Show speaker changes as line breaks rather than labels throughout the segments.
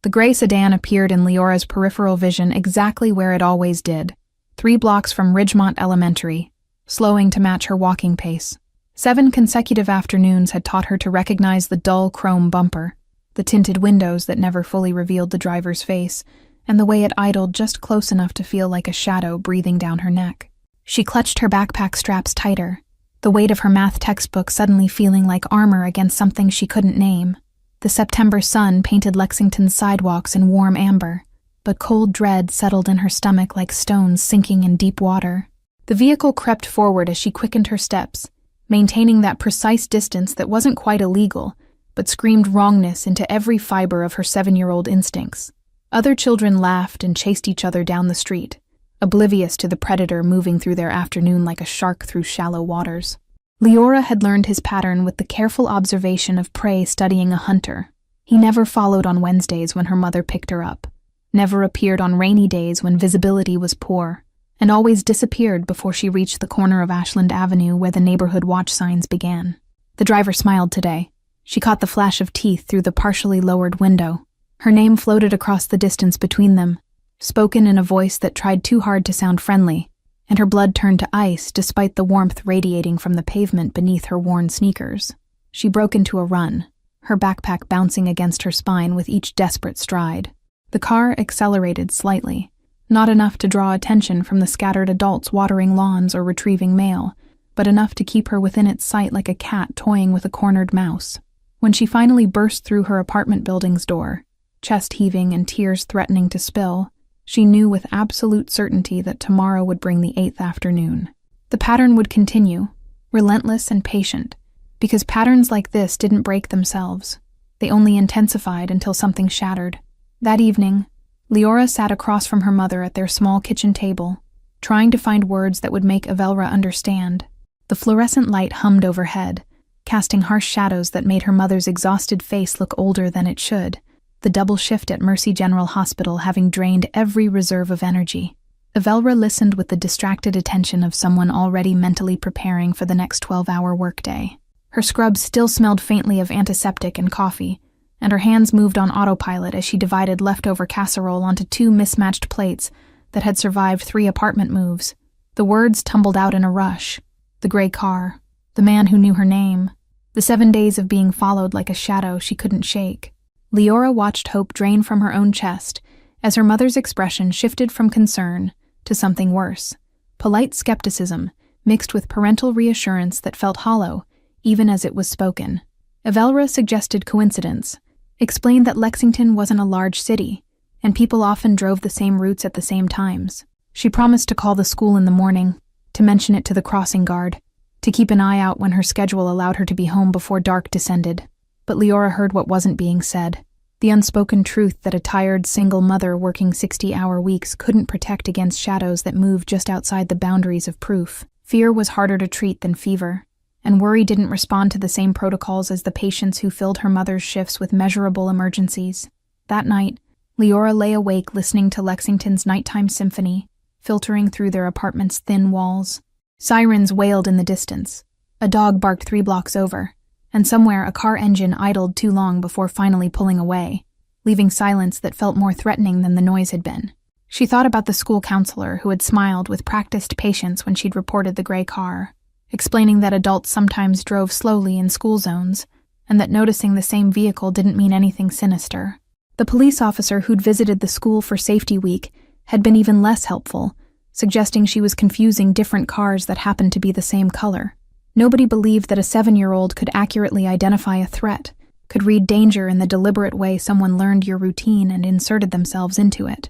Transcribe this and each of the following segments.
The gray sedan appeared in Leora's peripheral vision exactly where it always did, 3 blocks from Ridgemont Elementary, slowing to match her walking pace. 7 consecutive afternoons had taught her to recognize the dull chrome bumper, the tinted windows that never fully revealed the driver's face, and the way it idled just close enough to feel like a shadow breathing down her neck. She clutched her backpack straps tighter, the weight of her math textbook suddenly feeling like armor against something she couldn't name. The September sun painted Lexington's sidewalks in warm amber, but cold dread settled in her stomach like stones sinking in deep water. The vehicle crept forward as she quickened her steps, maintaining that precise distance that wasn't quite illegal, but screamed wrongness into every fiber of her 7-year-old instincts. Other children laughed and chased each other down the street, oblivious to the predator moving through their afternoon like a shark through shallow waters. Leora had learned his pattern with the careful observation of prey studying a hunter. He never followed on Wednesdays when her mother picked her up, never appeared on rainy days when visibility was poor, and always disappeared before she reached the corner of Ashland Avenue where the neighborhood watch signs began. The driver smiled today. She caught the flash of teeth through the partially lowered window. Her name floated across the distance between them, spoken in a voice that tried too hard to sound friendly, and her blood turned to ice despite the warmth radiating from the pavement beneath her worn sneakers. She broke into a run, her backpack bouncing against her spine with each desperate stride. The car accelerated slightly, not enough to draw attention from the scattered adults watering lawns or retrieving mail, but enough to keep her within its sight like a cat toying with a cornered mouse. When she finally burst through her apartment building's door, chest heaving and tears threatening to spill, she knew with absolute certainty that tomorrow would bring the 8th afternoon. The pattern would continue, relentless and patient, because patterns like this didn't break themselves. They only intensified until something shattered. That evening, Leora sat across from her mother at their small kitchen table, trying to find words that would make Avelra understand. The fluorescent light hummed overhead, casting harsh shadows that made her mother's exhausted face look older than it should, the double shift at Mercy General Hospital having drained every reserve of energy. Avelra listened with the distracted attention of someone already mentally preparing for the next 12-hour workday. Her scrub still smelled faintly of antiseptic and coffee, and her hands moved on autopilot as she divided leftover casserole onto 2 mismatched plates that had survived 3 apartment moves. The words tumbled out in a rush. The gray car, the man who knew her name, the 7 days of being followed like a shadow she couldn't shake. Leora watched hope drain from her own chest as her mother's expression shifted from concern to something worse, polite skepticism mixed with parental reassurance that felt hollow, even as it was spoken. Avelra suggested coincidence, explained that Lexington wasn't a large city, and people often drove the same routes at the same times. She promised to call the school in the morning, to mention it to the crossing guard, to keep an eye out when her schedule allowed her to be home before dark descended. But Leora heard what wasn't being said, the unspoken truth that a tired single mother working 60-hour weeks couldn't protect against shadows that moved just outside the boundaries of proof. Fear was harder to treat than fever, and worry didn't respond to the same protocols as the patients who filled her mother's shifts with measurable emergencies. That night, Leora lay awake listening to Lexington's nighttime symphony, filtering through their apartment's thin walls. Sirens wailed in the distance. A dog barked 3 blocks over, and somewhere a car engine idled too long before finally pulling away, leaving silence that felt more threatening than the noise had been. She thought about the school counselor who had smiled with practiced patience when she'd reported the gray car, explaining that adults sometimes drove slowly in school zones, and that noticing the same vehicle didn't mean anything sinister. The police officer who'd visited the school for safety week had been even less helpful, suggesting she was confusing different cars that happened to be the same color. Nobody believed that a 7-year-old could accurately identify a threat, could read danger in the deliberate way someone learned your routine and inserted themselves into it.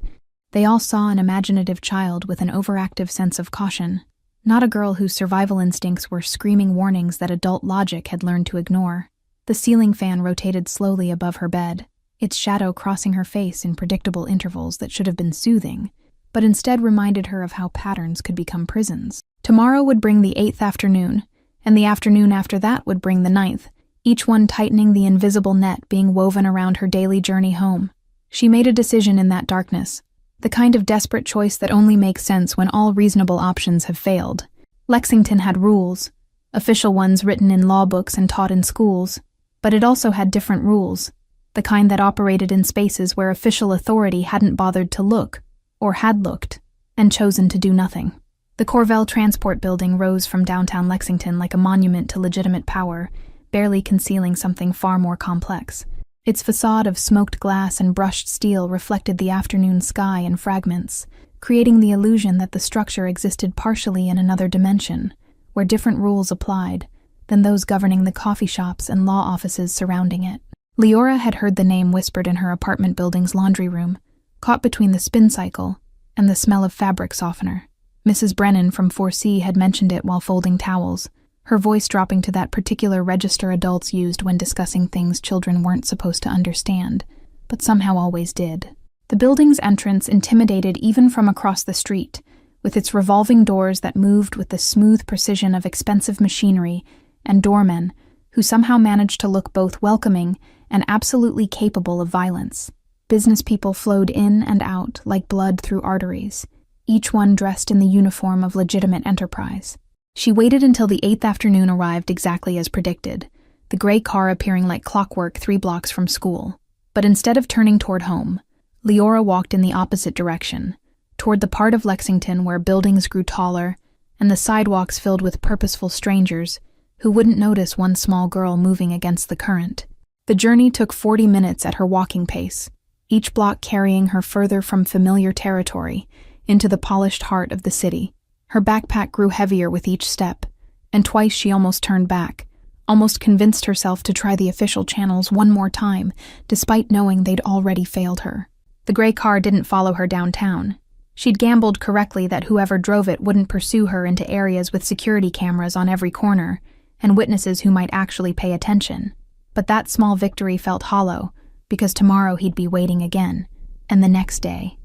They all saw an imaginative child with an overactive sense of caution, not a girl whose survival instincts were screaming warnings that adult logic had learned to ignore. The ceiling fan rotated slowly above her bed, its shadow crossing her face in predictable intervals that should have been soothing, but instead reminded her of how patterns could become prisons. Tomorrow would bring the 8th afternoon, and the afternoon after that would bring the 9th, each one tightening the invisible net being woven around her daily journey home. She made a decision in that darkness, the kind of desperate choice that only makes sense when all reasonable options have failed. Lexington had rules, official ones written in law books and taught in schools, but it also had different rules, the kind that operated in spaces where official authority hadn't bothered to look, or had looked, and chosen to do nothing. The Corvell Transport Building rose from downtown Lexington like a monument to legitimate power, barely concealing something far more complex. Its facade of smoked glass and brushed steel reflected the afternoon sky in fragments, creating the illusion that the structure existed partially in another dimension, where different rules applied than those governing the coffee shops and law offices surrounding it. Leora had heard the name whispered in her apartment building's laundry room, caught between the spin cycle and the smell of fabric softener. Mrs. Brennan from 4C had mentioned it while folding towels, her voice dropping to that particular register adults used when discussing things children weren't supposed to understand, but somehow always did. The building's entrance intimidated even from across the street, with its revolving doors that moved with the smooth precision of expensive machinery and doormen who somehow managed to look both welcoming and absolutely capable of violence. Business people flowed in and out like blood through arteries, each one dressed in the uniform of legitimate enterprise. She waited until the 8th afternoon arrived exactly as predicted, the gray car appearing like clockwork 3 blocks from school. But instead of turning toward home, Leora walked in the opposite direction, toward the part of Lexington where buildings grew taller and the sidewalks filled with purposeful strangers who wouldn't notice one small girl moving against the current. The journey took 40 minutes at her walking pace, each block carrying her further from familiar territory into the polished heart of the city. Her backpack grew heavier with each step, and twice she almost turned back, almost convinced herself to try the official channels one more time, despite knowing they'd already failed her. The gray car didn't follow her downtown. She'd gambled correctly that whoever drove it wouldn't pursue her into areas with security cameras on every corner, and witnesses who might actually pay attention. But that small victory felt hollow, because tomorrow he'd be waiting again, and the next day,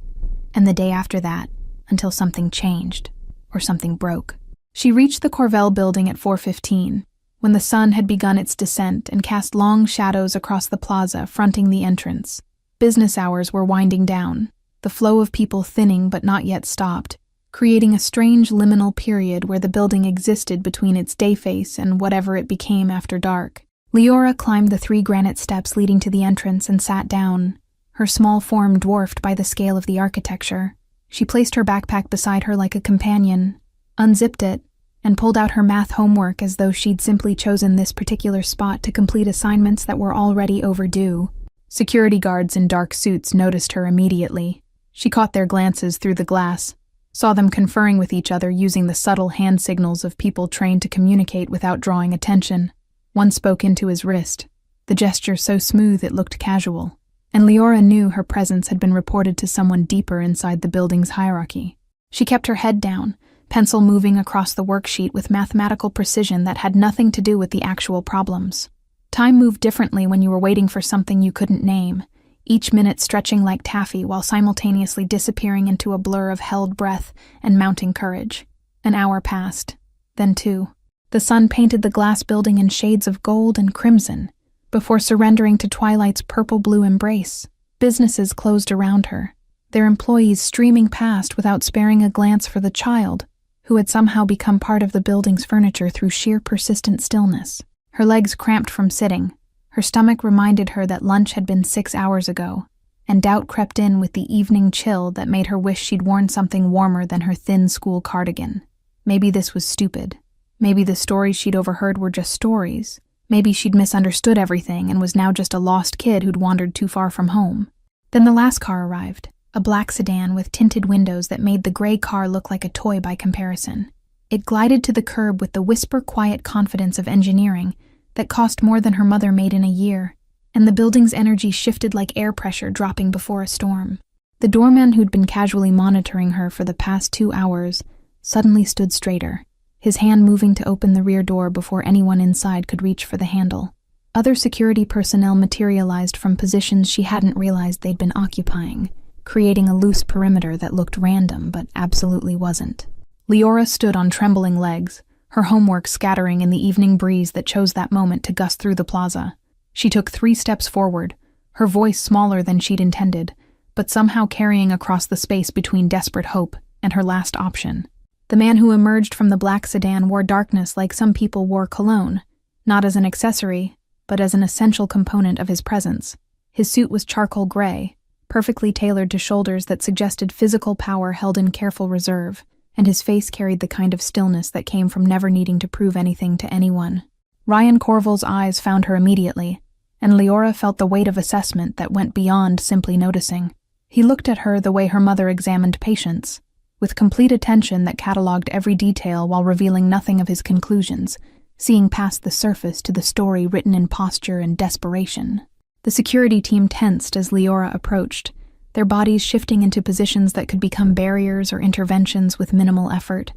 and the day after that, until something changed. Or something broke. She reached the Corvell building at 4:15, when the sun had begun its descent and cast long shadows across the plaza fronting the entrance. Business hours were winding down, the flow of people thinning but not yet stopped, creating a strange liminal period where the building existed between its day face and whatever it became after dark. Leora climbed the 3 granite steps leading to the entrance and sat down, her small form dwarfed by the scale of the architecture. She placed her backpack beside her like a companion, unzipped it, and pulled out her math homework as though she'd simply chosen this particular spot to complete assignments that were already overdue. Security guards in dark suits noticed her immediately. She caught their glances through the glass, saw them conferring with each other using the subtle hand signals of people trained to communicate without drawing attention. One spoke into his wrist, the gesture so smooth it looked casual. And Leora knew her presence had been reported to someone deeper inside the building's hierarchy. She kept her head down, pencil moving across the worksheet with mathematical precision that had nothing to do with the actual problems. Time moved differently when you were waiting for something you couldn't name, each minute stretching like taffy while simultaneously disappearing into a blur of held breath and mounting courage. An hour passed, then 2. The sun painted the glass building in shades of gold and crimson, before surrendering to twilight's purple-blue embrace. Businesses closed around her, their employees streaming past without sparing a glance for the child, who had somehow become part of the building's furniture through sheer persistent stillness. Her legs cramped from sitting, her stomach reminded her that lunch had been 6 hours ago, and doubt crept in with the evening chill that made her wish she'd worn something warmer than her thin school cardigan. Maybe this was stupid. Maybe the stories she'd overheard were just stories. Maybe she'd misunderstood everything and was now just a lost kid who'd wandered too far from home. Then the last car arrived, a black sedan with tinted windows that made the gray car look like a toy by comparison. It glided to the curb with the whisper-quiet confidence of engineering that cost more than her mother made in a year, and the building's energy shifted like air pressure dropping before a storm. The doorman who'd been casually monitoring her for the past 2 hours suddenly stood straighter, his hand moving to open the rear door before anyone inside could reach for the handle. Other security personnel materialized from positions she hadn't realized they'd been occupying, creating a loose perimeter that looked random but absolutely wasn't. Leora stood on trembling legs, her homework scattering in the evening breeze that chose that moment to gust through the plaza. She took 3 steps forward, her voice smaller than she'd intended, but somehow carrying across the space between desperate hope and her last option. The man who emerged from the black sedan wore darkness like some people wore cologne, not as an accessory, but as an essential component of his presence. His suit was charcoal gray, perfectly tailored to shoulders that suggested physical power held in careful reserve, and his face carried the kind of stillness that came from never needing to prove anything to anyone. Ryan Corville's eyes found her immediately, and Leora felt the weight of assessment that went beyond simply noticing. He looked at her the way her mother examined patients, with complete attention that catalogued every detail while revealing nothing of his conclusions, seeing past the surface to the story written in posture and desperation. The security team tensed as Leora approached, their bodies shifting into positions that could become barriers or interventions with minimal effort.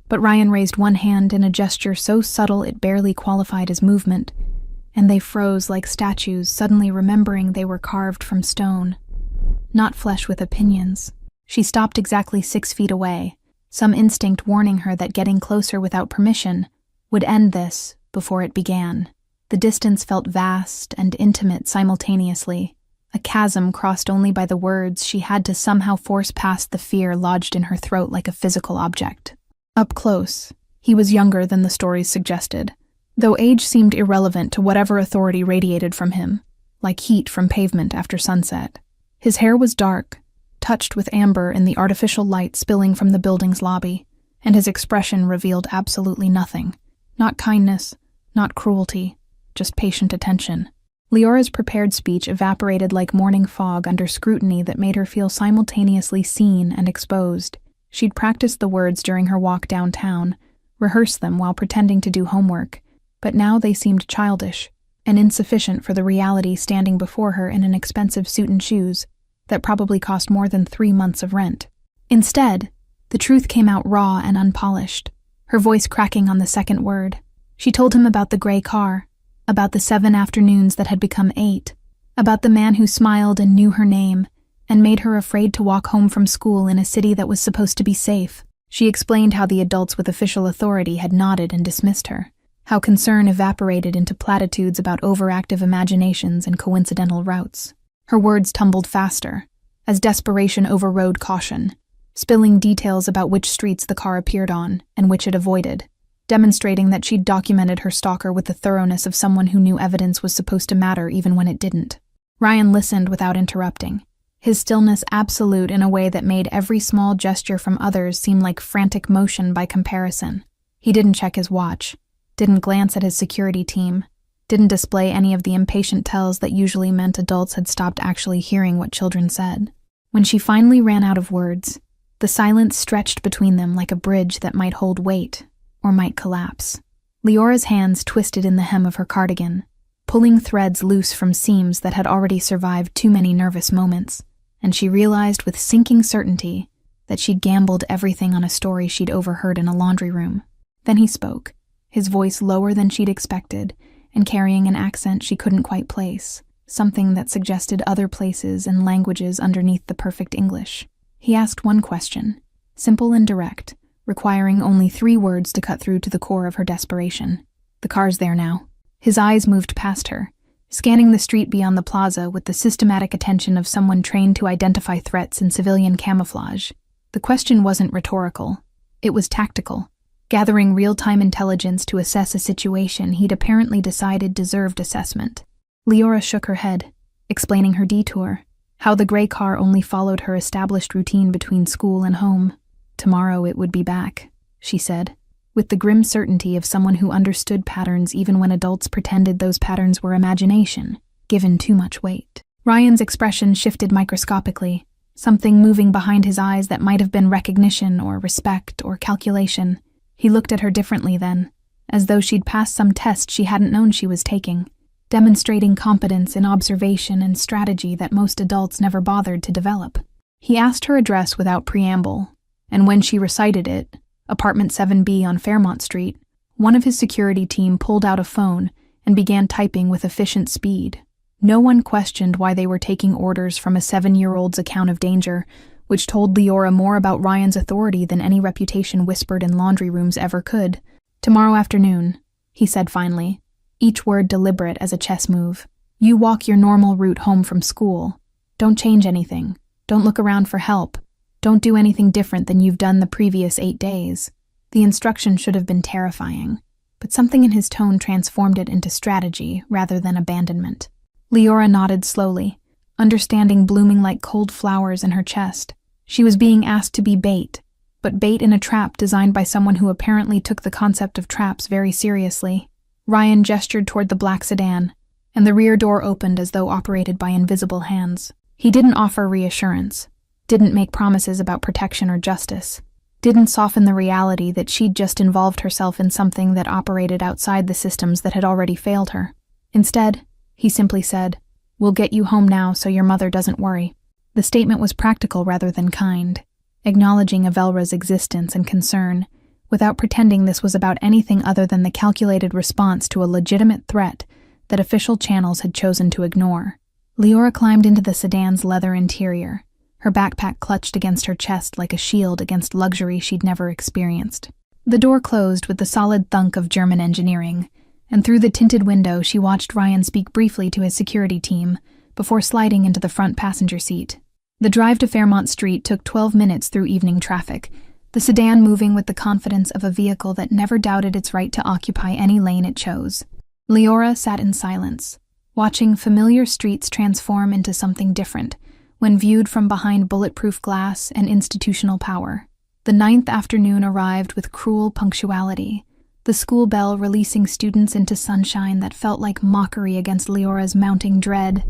But Ryan raised one hand in a gesture so subtle it barely qualified as movement, and they froze like statues, suddenly remembering they were carved from stone, not flesh with opinions. She stopped exactly 6 feet away, some instinct warning her that getting closer without permission would end this before it began. The distance felt vast and intimate simultaneously, a chasm crossed only by the words she had to somehow force past the fear lodged in her throat like a physical object. Up close, he was younger than the stories suggested, though age seemed irrelevant to whatever authority radiated from him, like heat from pavement after sunset. His hair was dark, touched with amber in the artificial light spilling from the building's lobby, and his expression revealed absolutely nothing. Not kindness, not cruelty, just patient attention. Leora's prepared speech evaporated like morning fog under scrutiny that made her feel simultaneously seen and exposed. She'd practiced the words during her walk downtown, rehearsed them while pretending to do homework, but now they seemed childish and insufficient for the reality standing before her in an expensive suit and shoes that probably cost more than 3 months of rent. Instead, the truth came out raw and unpolished, her voice cracking on the second word. She told him about the gray car, about the 7 afternoons that had become 8, about the man who smiled and knew her name, and made her afraid to walk home from school in a city that was supposed to be safe. She explained how the adults with official authority had nodded and dismissed her, how concern evaporated into platitudes about overactive imaginations and coincidental routes. Her words tumbled faster, as desperation overrode caution, spilling details about which streets the car appeared on and which it avoided, demonstrating that she'd documented her stalker with the thoroughness of someone who knew evidence was supposed to matter even when it didn't. Ryan listened without interrupting, his stillness absolute in a way that made every small gesture from others seem like frantic motion by comparison. He didn't check his watch, didn't glance at his security team, didn't display any of the impatient tells that usually meant adults had stopped actually hearing what children said. When she finally ran out of words, the silence stretched between them like a bridge that might hold weight or might collapse. Leora's hands twisted in the hem of her cardigan, pulling threads loose from seams that had already survived too many nervous moments, and she realized with sinking certainty that she'd gambled everything on a story she'd overheard in a laundry room. Then he spoke, his voice lower than she'd expected, and carrying an accent she couldn't quite place, something that suggested other places and languages underneath the perfect English. He asked one question, simple and direct, requiring only 3 words to cut through to the core of her desperation. "The car's there now." His eyes moved past her, scanning the street beyond the plaza with the systematic attention of someone trained to identify threats in civilian camouflage. The question wasn't rhetorical. It was tactical, gathering real-time intelligence to assess a situation he'd apparently decided deserved assessment. Leora shook her head, explaining her detour, how the gray car only followed her established routine between school and home. Tomorrow it would be back, she said, with the grim certainty of someone who understood patterns even when adults pretended those patterns were imagination, given too much weight. Ryan's expression shifted microscopically, something moving behind his eyes that might have been recognition or respect or calculation. He looked at her differently then, as though she'd passed some test she hadn't known she was taking, demonstrating competence in observation and strategy that most adults never bothered to develop. He asked her address without preamble, and when she recited it, apartment 7B on Fairmont Street, one of his security team pulled out a phone and began typing with efficient speed. No one questioned why they were taking orders from a 7-year-old's account of danger, which told Leora more about Ryan's authority than any reputation whispered in laundry rooms ever could. "Tomorrow afternoon," he said finally, each word deliberate as a chess move. "You walk your normal route home from school. Don't change anything. Don't look around for help. Don't do anything different than you've done the previous 8 days." The instruction should have been terrifying, but something in his tone transformed it into strategy rather than abandonment. Leora nodded slowly, understanding blooming like cold flowers in her chest. She was being asked to be bait, but bait in a trap designed by someone who apparently took the concept of traps very seriously. Ryan gestured toward the black sedan, and the rear door opened as though operated by invisible hands. He didn't offer reassurance, didn't make promises about protection or justice, didn't soften the reality that she'd just involved herself in something that operated outside the systems that had already failed her. Instead, he simply said, "We'll get you home now so your mother doesn't worry." The statement was practical rather than kind, acknowledging Avelra's existence and concern, without pretending this was about anything other than the calculated response to a legitimate threat that official channels had chosen to ignore. Leora climbed into the sedan's leather interior, her backpack clutched against her chest like a shield against luxury she'd never experienced. The door closed with the solid thunk of German engineering, and through the tinted window she watched Ryan speak briefly to his security team before sliding into the front passenger seat. The drive to Fairmont Street took 12 minutes through evening traffic, the sedan moving with the confidence of a vehicle that never doubted its right to occupy any lane it chose. Leora sat in silence, watching familiar streets transform into something different when viewed from behind bulletproof glass and institutional power. The 9th afternoon arrived with cruel punctuality, the school bell releasing students into sunshine that felt like mockery against Leora's mounting dread.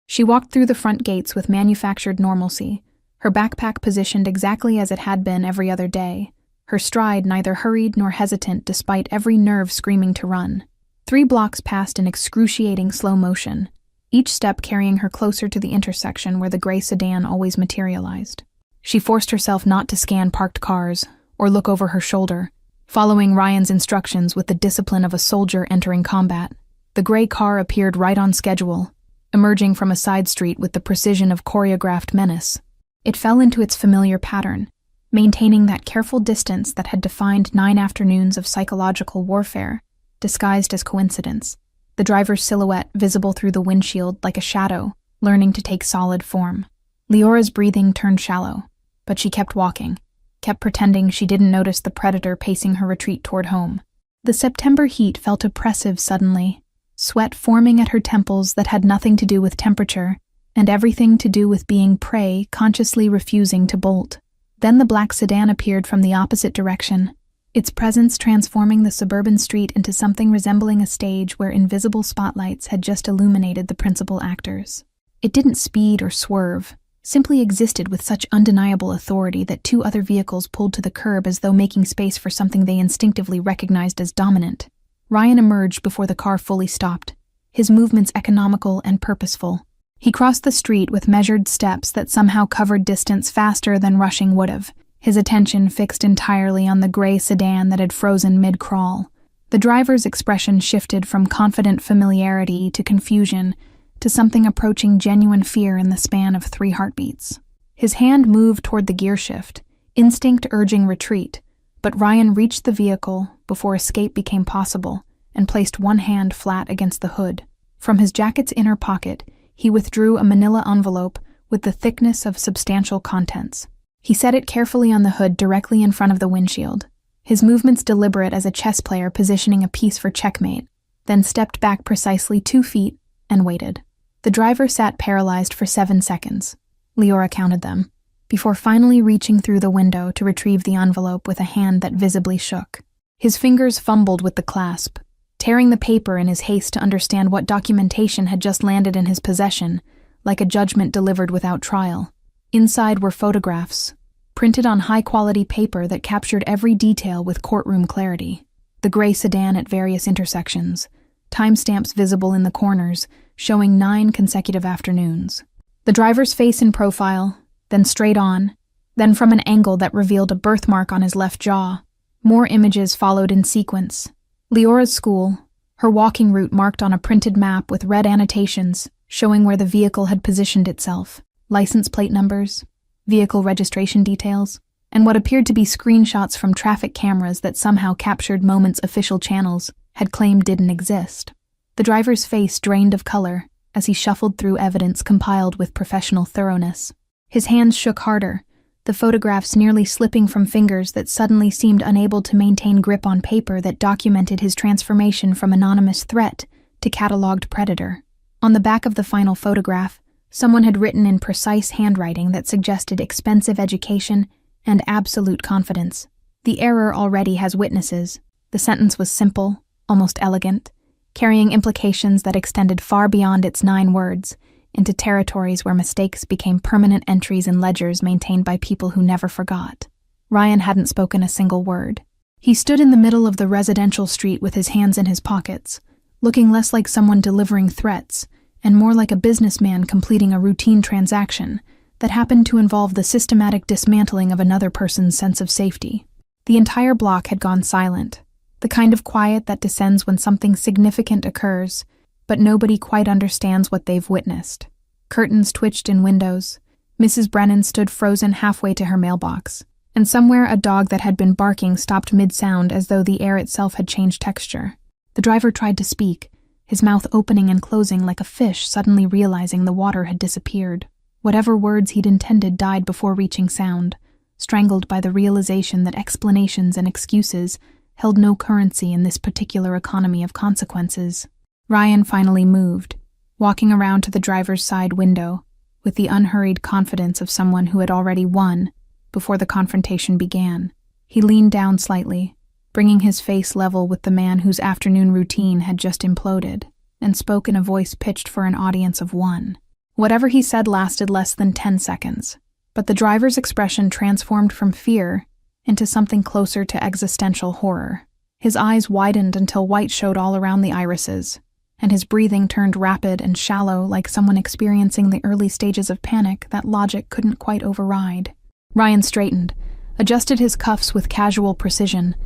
She walked through the front gates with manufactured normalcy, her backpack positioned exactly as it had been every other day, her stride neither hurried nor hesitant despite every nerve screaming to run. 3 blocks passed in excruciating slow motion, each step carrying her closer to the intersection where the gray sedan always materialized. She forced herself not to scan parked cars or look over her shoulder, following Ryan's instructions with the discipline of a soldier entering combat. The gray car appeared right on schedule, emerging from a side street with the precision of choreographed menace. It fell into its familiar pattern, maintaining that careful distance that had defined 9 afternoons of psychological warfare, disguised as coincidence. The driver's silhouette visible through the windshield like a shadow, learning to take solid form. Leora's breathing turned shallow, but she kept walking, kept pretending she didn't notice the predator pacing her retreat toward home. The September heat felt oppressive suddenly, sweat forming at her temples that had nothing to do with temperature, and everything to do with being prey consciously refusing to bolt. Then the black sedan appeared from the opposite direction, its presence transforming the suburban street into something resembling a stage where invisible spotlights had just illuminated the principal actors. It didn't speed or swerve, simply existed with such undeniable authority that 2 other vehicles pulled to the curb as though making space for something they instinctively recognized as dominant. Ryan emerged before the car fully stopped, his movements economical and purposeful. He crossed the street with measured steps that somehow covered distance faster than rushing would have, his attention fixed entirely on the gray sedan that had frozen mid-crawl. The driver's expression shifted from confident familiarity to confusion to something approaching genuine fear in the span of 3 heartbeats. His hand moved toward the gear shift, instinct urging retreat, but Ryan reached the vehicle before escape became possible and placed one hand flat against the hood. From his jacket's inner pocket, he withdrew a manila envelope with the thickness of substantial contents. He set it carefully on the hood directly in front of the windshield, his movements deliberate as a chess player positioning a piece for checkmate, then stepped back precisely 2 feet and waited. The driver sat paralyzed for 7 seconds. Leora counted them, before finally reaching through the window to retrieve the envelope with a hand that visibly shook. His fingers fumbled with the clasp, tearing the paper in his haste to understand what documentation had just landed in his possession, like a judgment delivered without trial. Inside were photographs, printed on high-quality paper that captured every detail with courtroom clarity. The gray sedan at various intersections, timestamps visible in the corners, showing 9 consecutive afternoons. The driver's face in profile, then straight on, then from an angle that revealed a birthmark on his left jaw. More images followed in sequence. Leora's school, her walking route marked on a printed map with red annotations showing where the vehicle had positioned itself, license plate numbers, vehicle registration details, and what appeared to be screenshots from traffic cameras that somehow captured moments official channels had claimed didn't exist. The driver's face drained of color as he shuffled through evidence compiled with professional thoroughness. His hands shook harder, the photographs nearly slipping from fingers that suddenly seemed unable to maintain grip on paper that documented his transformation from anonymous threat to catalogued predator. On the back of the final photograph, someone had written in precise handwriting that suggested expensive education and absolute confidence. The error already has witnesses. The sentence was simple, almost elegant, carrying implications that extended far beyond its 9 words, into territories where mistakes became permanent entries in ledgers maintained by people who never forgot. Ryan hadn't spoken a single word. He stood in the middle of the residential street with his hands in his pockets, looking less like someone delivering threats and more like a businessman completing a routine transaction that happened to involve the systematic dismantling of another person's sense of safety. The entire block had gone silent, the kind of quiet that descends when something significant occurs, but nobody quite understands what they've witnessed. Curtains twitched in windows. Mrs. Brennan stood frozen halfway to her mailbox, and somewhere a dog that had been barking stopped mid-sound as though the air itself had changed texture. The driver tried to speak, his mouth opening and closing like a fish suddenly realizing the water had disappeared. Whatever words he'd intended died before reaching sound, strangled by the realization that explanations and excuses held no currency in this particular economy of consequences. Ryan finally moved, walking around to the driver's side window, with the unhurried confidence of someone who had already won before the confrontation began. He leaned down slightly, bringing his face level with the man whose afternoon routine had just imploded, and spoke in a voice pitched for an audience of 1. Whatever he said lasted less than 10 seconds, but the driver's expression transformed from fear into something closer to existential horror. His eyes widened until white showed all around the irises, and his breathing turned rapid and shallow like someone experiencing the early stages of panic that logic couldn't quite override. Ryan straightened, adjusted his cuffs with casual precision,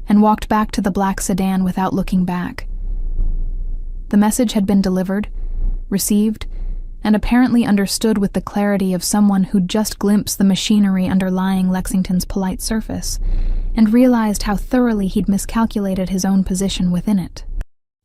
and walked back to the black sedan without looking back. The message had been delivered, received, and apparently understood with the clarity of someone who'd just glimpsed the machinery underlying Lexington's polite surface, and realized how thoroughly he'd miscalculated his own position within it.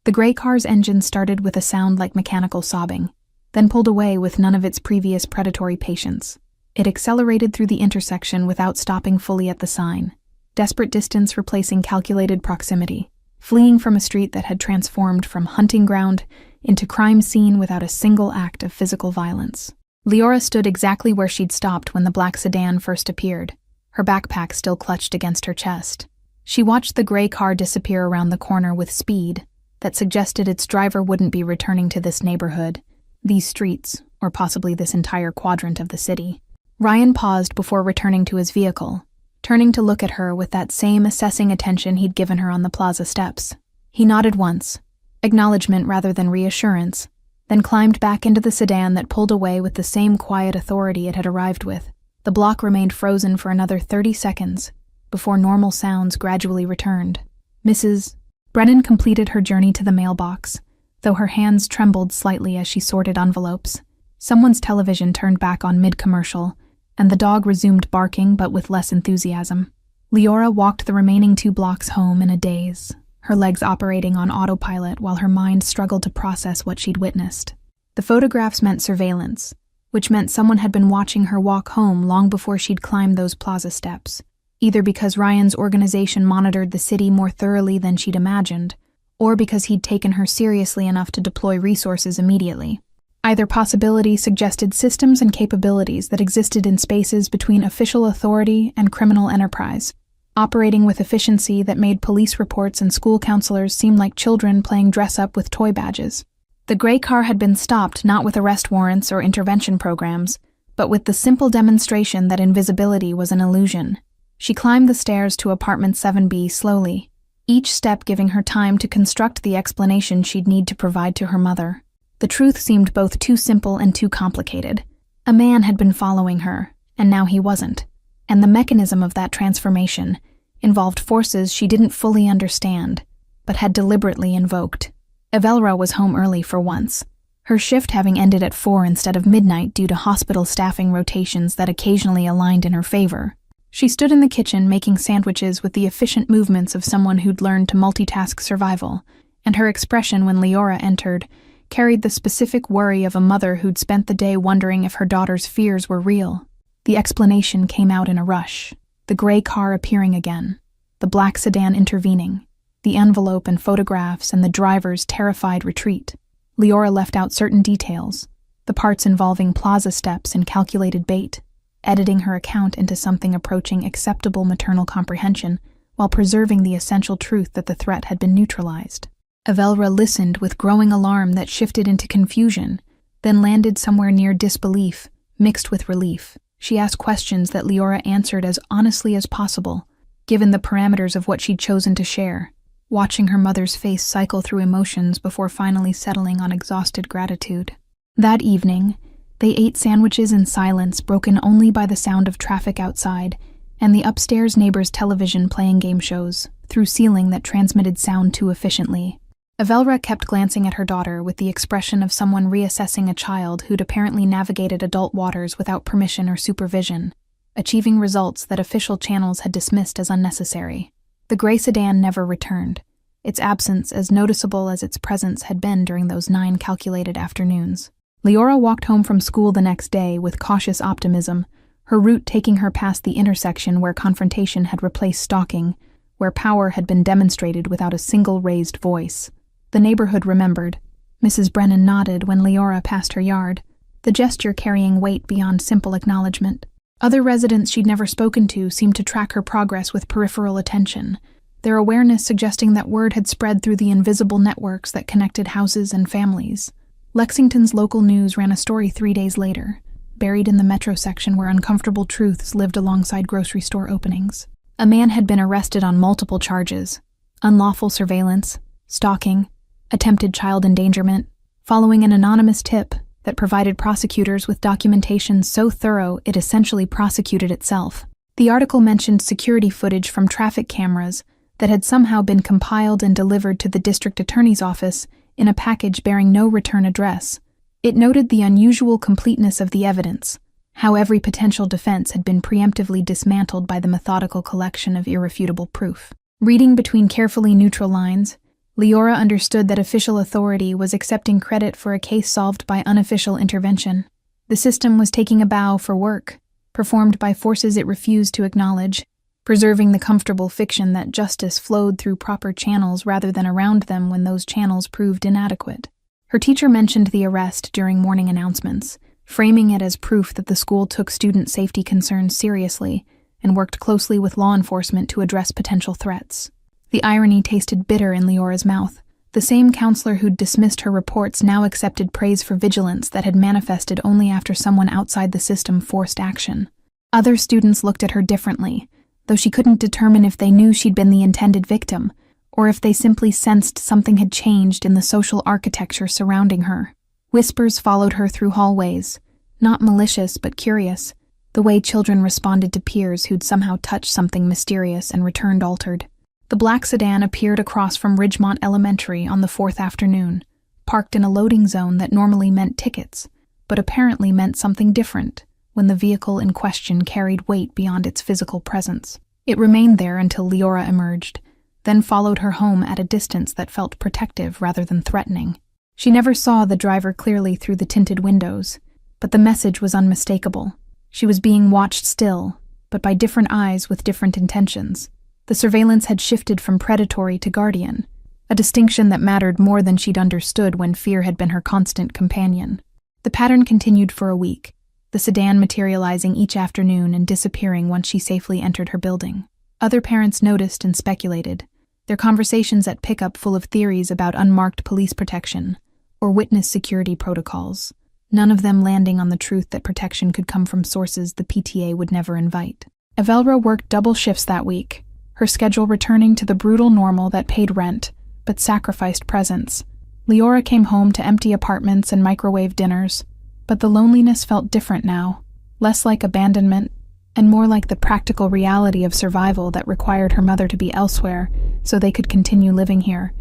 The gray car's engine started with a sound like mechanical sobbing, then pulled away with none of its previous predatory patience. It accelerated through the intersection without stopping fully at the sign, desperate distance replacing calculated proximity, fleeing from a street that had transformed from hunting ground into crime scene without a single act of physical violence. Leora stood exactly where she'd stopped when the black sedan first appeared, her backpack still clutched against her chest. She watched the gray car disappear around the corner with speed that suggested its driver wouldn't be returning to this neighborhood, these streets, or possibly this entire quadrant of the city. Ryan paused before returning to his vehicle, turning to look at her with that same assessing attention he'd given her on the plaza steps. He nodded once, acknowledgement rather than reassurance, then climbed back into the sedan that pulled away with the same quiet authority it had arrived with. The block remained frozen for another 30 seconds, before normal sounds gradually returned. Mrs. Brennan completed her journey to the mailbox, though her hands trembled slightly as she sorted envelopes. Someone's television turned back on mid-commercial, and the dog resumed barking but with less enthusiasm. Leora walked the remaining 2 blocks home in a daze, her legs operating on autopilot while her mind struggled to process what she'd witnessed. The photographs meant surveillance, which meant someone had been watching her walk home long before she'd climbed those plaza steps, either because Ryan's organization monitored the city more thoroughly than she'd imagined, or because he'd taken her seriously enough to deploy resources immediately. Either possibility suggested systems and capabilities that existed in spaces between official authority and criminal enterprise, operating with efficiency that made police reports and school counselors seem like children playing dress-up with toy badges. The gray car had been stopped not with arrest warrants or intervention programs, but with the simple demonstration that invisibility was an illusion. She climbed the stairs to apartment 7B slowly, each step giving her time to construct the explanation she'd need to provide to her mother. The truth seemed both too simple and too complicated. A man had been following her, and now he wasn't. And the mechanism of that transformation involved forces she didn't fully understand, but had deliberately invoked. Avel was home early for once, her shift having ended at 4 instead of midnight due to hospital staffing rotations that occasionally aligned in her favor. She stood in the kitchen making sandwiches with the efficient movements of someone who'd learned to multitask survival, and her expression when Leora entered carried the specific worry of a mother who'd spent the day wondering if her daughter's fears were real. The explanation came out in a rush, the gray car appearing again, the black sedan intervening, the envelope and photographs and the driver's terrified retreat. Leora left out certain details, the parts involving plaza steps and calculated bait, editing her account into something approaching acceptable maternal comprehension while preserving the essential truth that the threat had been neutralized. Avelra listened with growing alarm that shifted into confusion, then landed somewhere near disbelief, mixed with relief. She asked questions that Leora answered as honestly as possible, given the parameters of what she'd chosen to share, watching her mother's face cycle through emotions before finally settling on exhausted gratitude. That evening, they ate sandwiches in silence, broken only by the sound of traffic outside and the upstairs neighbor's television playing game shows through ceiling that transmitted sound too efficiently. Avelra kept glancing at her daughter with the expression of someone reassessing a child who'd apparently navigated adult waters without permission or supervision, achieving results that official channels had dismissed as unnecessary. The gray sedan never returned, its absence as noticeable as its presence had been during those 9 calculated afternoons. Leora walked home from school the next day with cautious optimism, her route taking her past the intersection where confrontation had replaced stalking, where power had been demonstrated without a single raised voice. The neighborhood remembered. Mrs. Brennan nodded when Leora passed her yard, the gesture carrying weight beyond simple acknowledgement. Other residents she'd never spoken to seemed to track her progress with peripheral attention, their awareness suggesting that word had spread through the invisible networks that connected houses and families. Lexington's local news ran a story 3 days later, buried in the metro section where uncomfortable truths lived alongside grocery store openings. A man had been arrested on multiple charges: unlawful surveillance, stalking, attempted child endangerment, following an anonymous tip that provided prosecutors with documentation so thorough it essentially prosecuted itself. The article mentioned security footage from traffic cameras that had somehow been compiled and delivered to the district attorney's office in a package bearing no return address. It noted the unusual completeness of the evidence, how every potential defense had been preemptively dismantled by the methodical collection of irrefutable proof. Reading between carefully neutral lines, Leora understood that official authority was accepting credit for a case solved by unofficial intervention. The system was taking a bow for work, performed by forces it refused to acknowledge, preserving the comfortable fiction that justice flowed through proper channels rather than around them when those channels proved inadequate. Her teacher mentioned the arrest during morning announcements, framing it as proof that the school took student safety concerns seriously and worked closely with law enforcement to address potential threats. The irony tasted bitter in Leora's mouth. The same counselor who'd dismissed her reports now accepted praise for vigilance that had manifested only after someone outside the system forced action. Other students looked at her differently, though she couldn't determine if they knew she'd been the intended victim, or if they simply sensed something had changed in the social architecture surrounding her. Whispers followed her through hallways, not malicious but curious, the way children responded to peers who'd somehow touched something mysterious and returned altered. The black sedan appeared across from Ridgemont Elementary on the 4th afternoon, parked in a loading zone that normally meant tickets, but apparently meant something different when the vehicle in question carried weight beyond its physical presence. It remained there until Leora emerged, then followed her home at a distance that felt protective rather than threatening. She never saw the driver clearly through the tinted windows, but the message was unmistakable. She was being watched still, but by different eyes with different intentions. The surveillance had shifted from predatory to guardian, a distinction that mattered more than she'd understood when fear had been her constant companion. The pattern continued for a week, the sedan materializing each afternoon and disappearing once she safely entered her building. Other parents noticed and speculated, their conversations at pickup full of theories about unmarked police protection or witness security protocols, none of them landing on the truth that protection could come from sources the PTA would never invite. Avelra worked double shifts that week, her schedule returning to the brutal normal that paid rent, but sacrificed presence. Leora came home to empty apartments and microwave dinners, but the loneliness felt different now, less like abandonment, and more like the practical reality of survival that required her mother to be elsewhere so they could continue living here.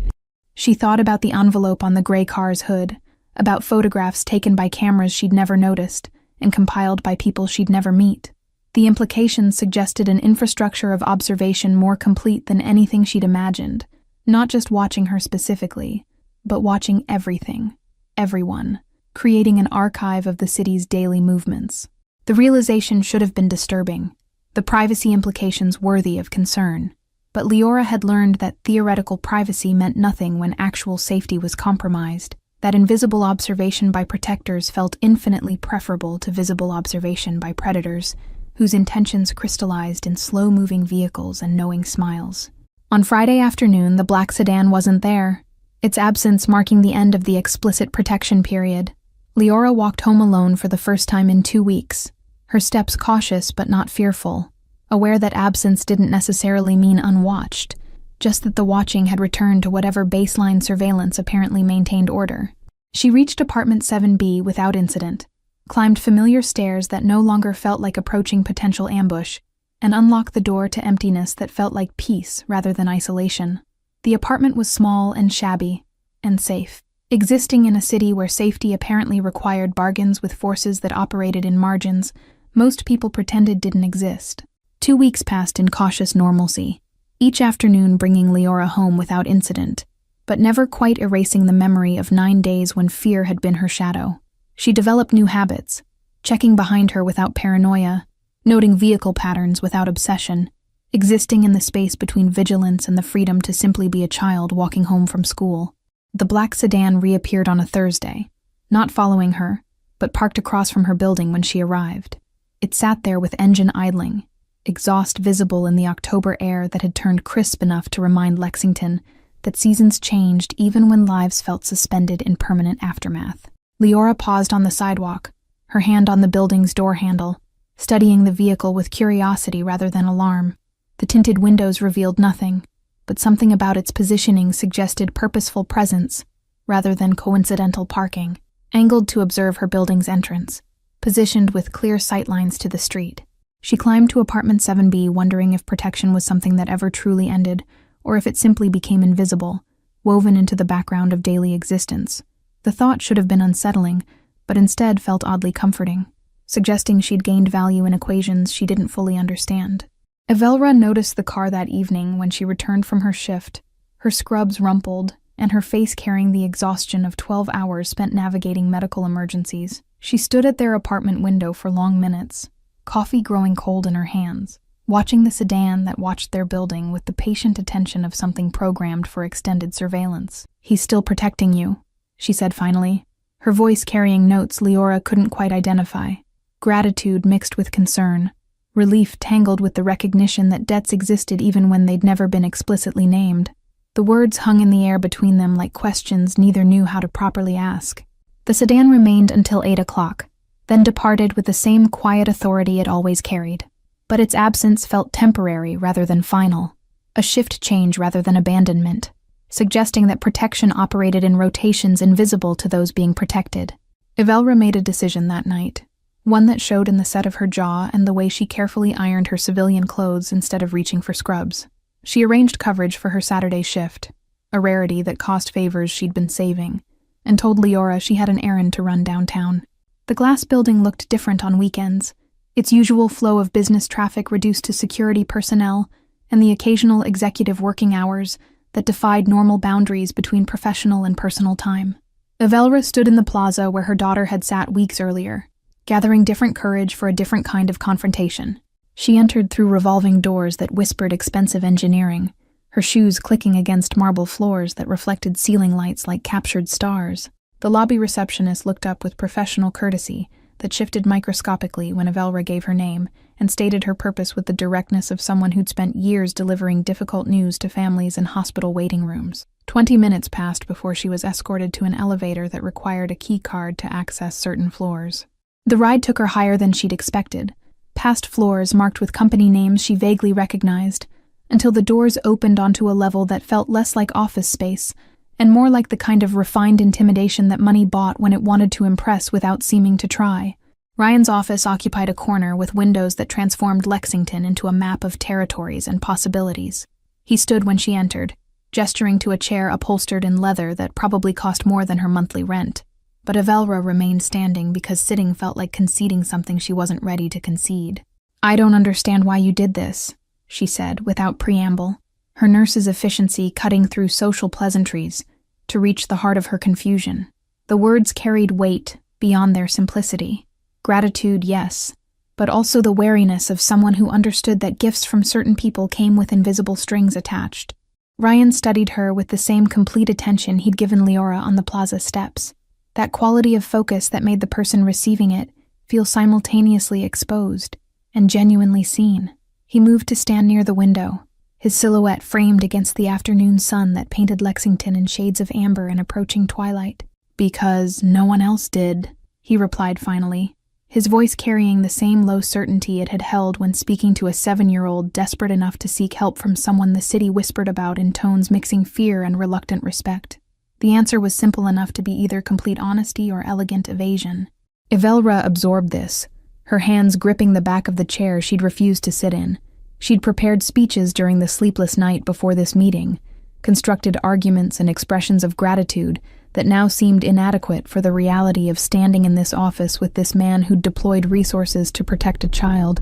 She thought about the envelope on the gray car's hood, about photographs taken by cameras she'd never noticed and compiled by people she'd never meet. The implications suggested an infrastructure of observation more complete than anything she'd imagined, not just watching her specifically, but watching everything, everyone, creating an archive of the city's daily movements. The realization should have been disturbing, the privacy implications worthy of concern, but Leora had learned that theoretical privacy meant nothing when actual safety was compromised. that invisible observation by protectors felt infinitely preferable to visible observation by predators, whose intentions crystallized in slow-moving vehicles and knowing smiles. On Friday afternoon, the black sedan wasn't there, its absence marking the end of the explicit protection period. Leora walked home alone for the first time in 2 weeks, her steps cautious but not fearful, aware that absence didn't necessarily mean unwatched, just that the watching had returned to whatever baseline surveillance apparently maintained order. She reached apartment 7B without incident, climbed familiar stairs that no longer felt like approaching potential ambush, and unlocked the door to emptiness that felt like peace rather than isolation. The apartment was small and shabby, and safe. Existing in a city where safety apparently required bargains with forces that operated in margins most people pretended didn't exist. 2 weeks passed in cautious normalcy, each afternoon bringing Leora home without incident, but never quite erasing the memory of 9 days when fear had been her shadow. She developed new habits, checking behind her without paranoia, noting vehicle patterns without obsession, existing in the space between vigilance and the freedom to simply be a child walking home from school. The black sedan reappeared on a Thursday, not following her, but parked across from her building when she arrived. It sat there with engine idling, exhaust visible in the October air that had turned crisp enough to remind Lexington that seasons changed even when lives felt suspended in permanent aftermath. Leora paused on the sidewalk, her hand on the building's door handle, studying the vehicle with curiosity rather than alarm. The tinted windows revealed nothing, but something about its positioning suggested purposeful presence rather than coincidental parking. Angled to observe her building's entrance, positioned with clear sightlines to the street, she climbed to apartment 7B, wondering if protection was something that ever truly ended, or if it simply became invisible, woven into the background of daily existence. The thought should have been unsettling, but instead felt oddly comforting, suggesting she'd gained value in equations she didn't fully understand. Avelra noticed the car that evening when she returned from her shift, her scrubs rumpled, and her face carrying the exhaustion of 12 hours spent navigating medical emergencies. She stood at their apartment window for long minutes, coffee growing cold in her hands, watching the sedan that watched their building with the patient attention of something programmed for extended surveillance. "He's still protecting you," she said finally, her voice carrying notes Leora couldn't quite identify. Gratitude mixed with concern, relief tangled with the recognition that debts existed even when they'd never been explicitly named. The words hung in the air between them like questions neither knew how to properly ask. The sedan remained until 8 o'clock, then departed with the same quiet authority it always carried. But its absence felt temporary rather than final, a shift change rather than abandonment, suggesting that protection operated in rotations invisible to those being protected. Avelra made a decision that night, one that showed in the set of her jaw and the way she carefully ironed her civilian clothes instead of reaching for scrubs. She arranged coverage for her Saturday shift, a rarity that cost favors she'd been saving, and told Leora she had an errand to run downtown. The glass building looked different on weekends, its usual flow of business traffic reduced to security personnel and the occasional executive working hours that defied normal boundaries between professional and personal time. Avelra stood in the plaza where her daughter had sat weeks earlier, gathering different courage for a different kind of confrontation. She entered through revolving doors that whispered expensive engineering, her shoes clicking against marble floors that reflected ceiling lights like captured stars. The lobby receptionist looked up with professional courtesy that shifted microscopically when Avelra gave her name and stated her purpose with the directness of someone who'd spent years delivering difficult news to families in hospital waiting rooms. 20 minutes passed before she was escorted to an elevator that required a key card to access certain floors. The ride took her higher than she'd expected, past floors marked with company names she vaguely recognized, until the doors opened onto a level that felt less like office space and more like the kind of refined intimidation that money bought when it wanted to impress without seeming to try. Ryan's office occupied a corner with windows that transformed Lexington into a map of territories and possibilities. He stood when she entered, gesturing to a chair upholstered in leather that probably cost more than her monthly rent. But Avelra remained standing because sitting felt like conceding something she wasn't ready to concede. "I don't understand why you did this," she said, without preamble, her nurse's efficiency cutting through social pleasantries to reach the heart of her confusion. The words carried weight beyond their simplicity. Gratitude, yes, but also the wariness of someone who understood that gifts from certain people came with invisible strings attached. Ryan studied her with the same complete attention he'd given Leora on the plaza steps, that quality of focus that made the person receiving it feel simultaneously exposed and genuinely seen. He moved to stand near the window, his silhouette framed against the afternoon sun that painted Lexington in shades of amber and approaching twilight. "Because no one else did," he replied finally, his voice carrying the same low certainty it had held when speaking to a 7-year-old desperate enough to seek help from someone the city whispered about in tones mixing fear and reluctant respect. The answer was simple enough to be either complete honesty or elegant evasion. Avelra absorbed this, her hands gripping the back of the chair she'd refused to sit in. She'd prepared speeches during the sleepless night before this meeting, constructed arguments and expressions of gratitude that now seemed inadequate for the reality of standing in this office with this man who'd deployed resources to protect a child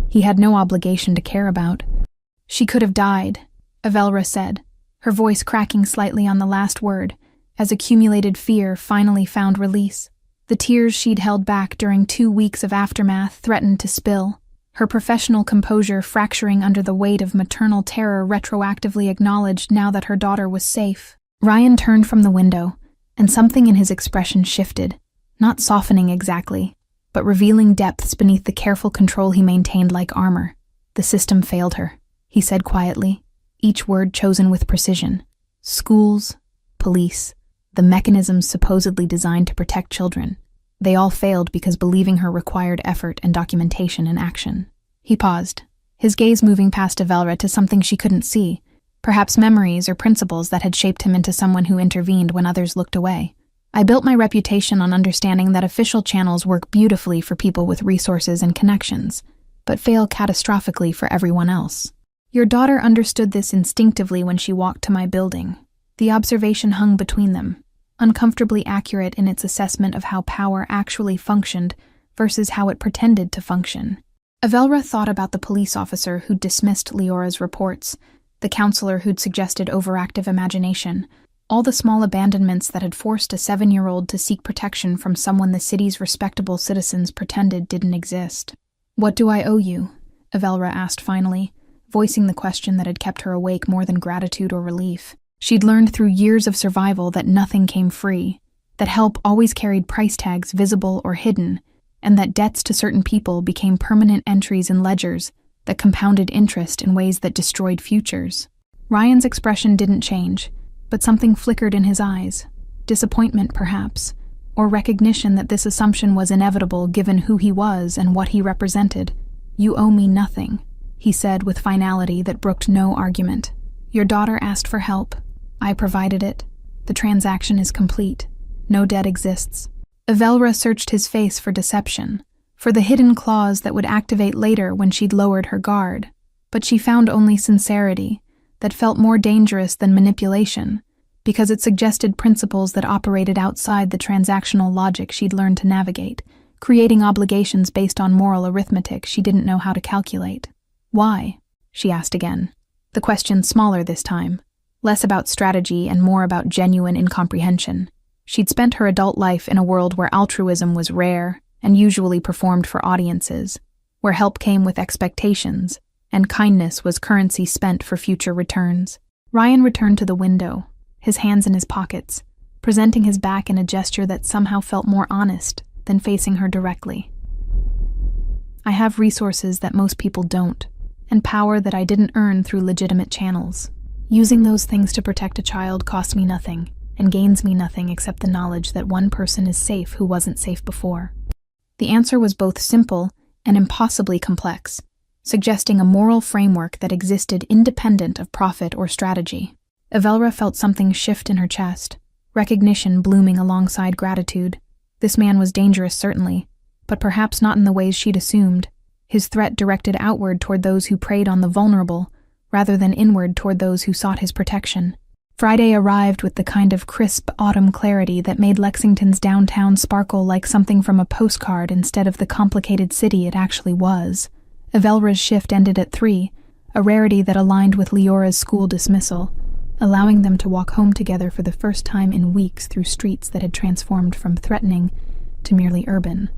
he had no obligation to care about. "She could have died," Avelra said, her voice cracking slightly on the last word, as accumulated fear finally found release. The tears she'd held back during 2 weeks of aftermath threatened to spill, her professional composure fracturing under the weight of maternal terror retroactively acknowledged now that her daughter was safe. Ryan turned from the window, and something in his expression shifted, not softening exactly, but revealing depths beneath the careful control he maintained like armor. "The system failed her," he said quietly, each word chosen with precision. "Schools, police, the mechanisms supposedly designed to protect children. They all failed because believing her required effort and documentation and action." He paused, his gaze moving past Avelra to something she couldn't see, perhaps memories or principles that had shaped him into someone who intervened when others looked away. "I built my reputation on understanding that official channels work beautifully for people with resources and connections, but fail catastrophically for everyone else. Your daughter understood this instinctively when she walked to my building." The observation hung between them, uncomfortably accurate in its assessment of how power actually functioned versus how it pretended to function. Avelra thought about the police officer who'd dismissed Leora's reports, the counselor who'd suggested overactive imagination, all the small abandonments that had forced a 7-year-old to seek protection from someone the city's respectable citizens pretended didn't exist. "What do I owe you?" Avelra asked finally, voicing the question that had kept her awake more than gratitude or relief. She'd learned through years of survival that nothing came free, that help always carried price tags visible or hidden, and that debts to certain people became permanent entries in ledgers that compounded interest in ways that destroyed futures. Ryan's expression didn't change, but something flickered in his eyes. Disappointment, perhaps, or recognition that this assumption was inevitable given who he was and what he represented. "You owe me nothing," he said with finality that brooked no argument. "Your daughter asked for help. I provided it. The transaction is complete. No debt exists." Avelra searched his face for deception, for the hidden clause that would activate later when she'd lowered her guard, but she found only sincerity that felt more dangerous than manipulation, because it suggested principles that operated outside the transactional logic she'd learned to navigate, creating obligations based on moral arithmetic she didn't know how to calculate. "Why?" she asked again, the question smaller this time, less about strategy and more about genuine incomprehension. She'd spent her adult life in a world where altruism was rare and usually performed for audiences, where help came with expectations, and kindness was currency spent for future returns. Ryan returned to the window, his hands in his pockets, presenting his back in a gesture that somehow felt more honest than facing her directly. "I have resources that most people don't, and power that I didn't earn through legitimate channels. Using those things to protect a child costs me nothing, and gains me nothing except the knowledge that one person is safe who wasn't safe before." The answer was both simple and impossibly complex, suggesting a moral framework that existed independent of profit or strategy. Avelra felt something shift in her chest, recognition blooming alongside gratitude. This man was dangerous, certainly, but perhaps not in the ways she'd assumed. His threat directed outward toward those who preyed on the vulnerable, rather than inward toward those who sought his protection. Friday arrived with the kind of crisp autumn clarity that made Lexington's downtown sparkle like something from a postcard instead of the complicated city it actually was. Avelra's shift ended at 3, a rarity that aligned with Leora's school dismissal, allowing them to walk home together for the first time in weeks through streets that had transformed from threatening to merely urban.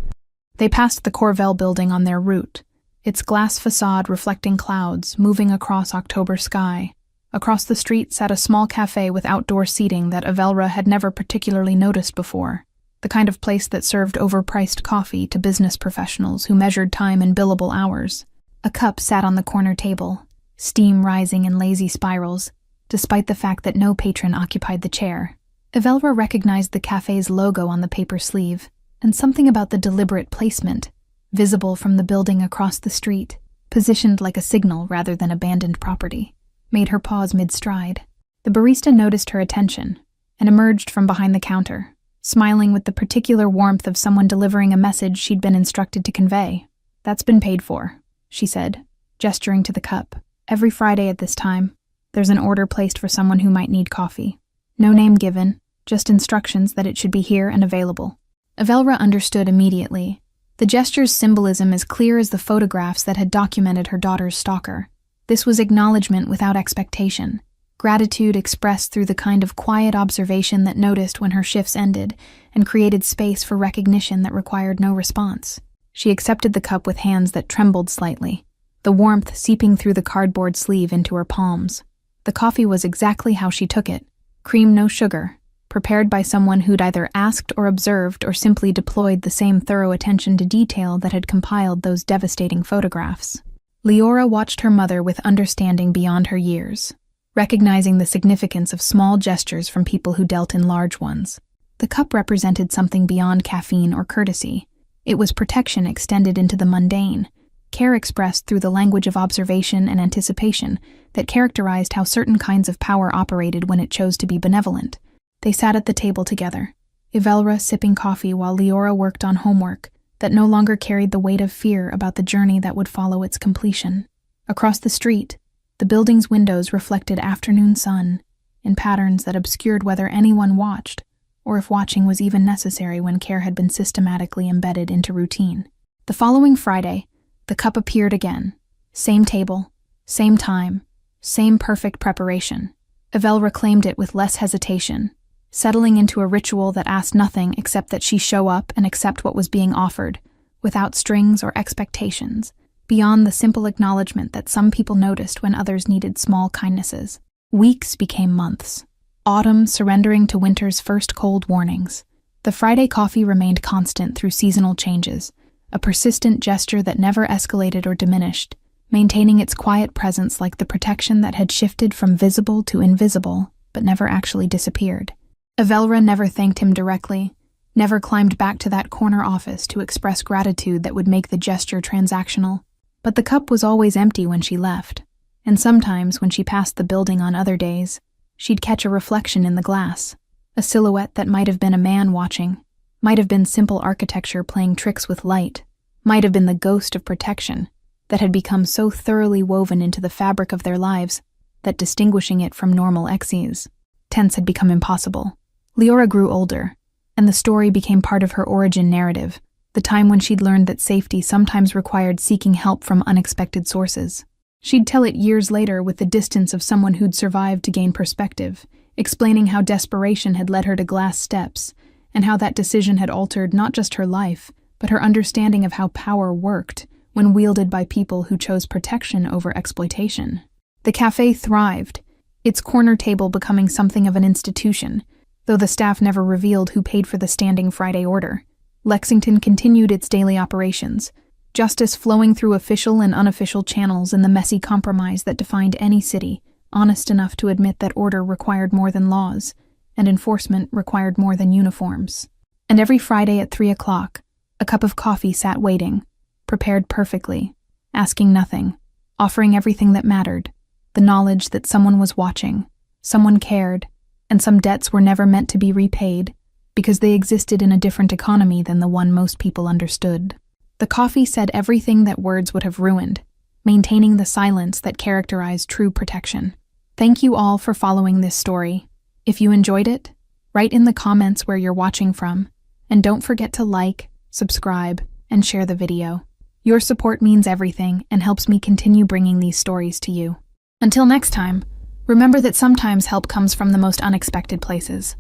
They passed the Corvell building on their route, its glass facade reflecting clouds moving across October sky. Across the street sat a small cafe with outdoor seating that Avelra had never particularly noticed before, the kind of place that served overpriced coffee to business professionals who measured time in billable hours. A cup sat on the corner table, steam rising in lazy spirals, despite the fact that no patron occupied the chair. Avelra recognized the cafe's logo on the paper sleeve, and something about the deliberate placement, visible from the building across the street, positioned like a signal rather than abandoned property, made her pause mid-stride. The barista noticed her attention and emerged from behind the counter, smiling with the particular warmth of someone delivering a message she'd been instructed to convey. "That's been paid for," she said, gesturing to the cup. "Every Friday at this time, there's an order placed for someone who might need coffee. No name given, just instructions that it should be here and available." Avelra understood immediately. The gesture's symbolism as clear as the photographs that had documented her daughter's stalker. This was acknowledgement without expectation, gratitude expressed through the kind of quiet observation that noticed when her shifts ended and created space for recognition that required no response. She accepted the cup with hands that trembled slightly, the warmth seeping through the cardboard sleeve into her palms. The coffee was exactly how she took it, cream no sugar, prepared by someone who'd either asked or observed or simply deployed the same thorough attention to detail that had compiled those devastating photographs. Leora watched her mother with understanding beyond her years, recognizing the significance of small gestures from people who dealt in large ones. The cup represented something beyond caffeine or courtesy. It was protection extended into the mundane, care expressed through the language of observation and anticipation that characterized how certain kinds of power operated when it chose to be benevolent. They sat at the table together, Avelra sipping coffee while Leora worked on homework that no longer carried the weight of fear about the journey that would follow its completion. Across the street, the building's windows reflected afternoon sun in patterns that obscured whether anyone watched, or if watching was even necessary when care had been systematically embedded into routine. The following Friday, the cup appeared again. Same table, same time, same perfect preparation. Avelra claimed it with less hesitation, settling into a ritual that asked nothing except that she show up and accept what was being offered, without strings or expectations, beyond the simple acknowledgement that some people noticed when others needed small kindnesses. Weeks became months, autumn surrendering to winter's first cold warnings. The Friday coffee remained constant through seasonal changes, a persistent gesture that never escalated or diminished, maintaining its quiet presence like the protection that had shifted from visible to invisible, but never actually disappeared. Avelra never thanked him directly, never climbed back to that corner office to express gratitude that would make the gesture transactional. But the cup was always empty when she left, and sometimes when she passed the building on other days, she'd catch a reflection in the glass, a silhouette that might have been a man watching, might have been simple architecture playing tricks with light, might have been the ghost of protection that had become so thoroughly woven into the fabric of their lives that distinguishing it from normal exes tense had become impossible. Leora grew older, and the story became part of her origin narrative, the time when she'd learned that safety sometimes required seeking help from unexpected sources. She'd tell it years later with the distance of someone who'd survived to gain perspective, explaining how desperation had led her to glass steps, and how that decision had altered not just her life, but her understanding of how power worked when wielded by people who chose protection over exploitation. The cafe thrived, its corner table becoming something of an institution, though the staff never revealed who paid for the standing Friday order. Lexington continued its daily operations, justice flowing through official and unofficial channels in the messy compromise that defined any city, honest enough to admit that order required more than laws, and enforcement required more than uniforms. And every Friday at 3 o'clock, a cup of coffee sat waiting, prepared perfectly, asking nothing, offering everything that mattered, the knowledge that someone was watching, someone cared, and some debts were never meant to be repaid because they existed in a different economy than the one most people understood. The coffee said everything that words would have ruined, maintaining the silence that characterized true protection. Thank you all for following this story. If you enjoyed it, write in the comments where you're watching from, and don't forget to like, subscribe, and share the video. Your support means everything and helps me continue bringing these stories to you. Until next time, remember that sometimes help comes from the most unexpected places.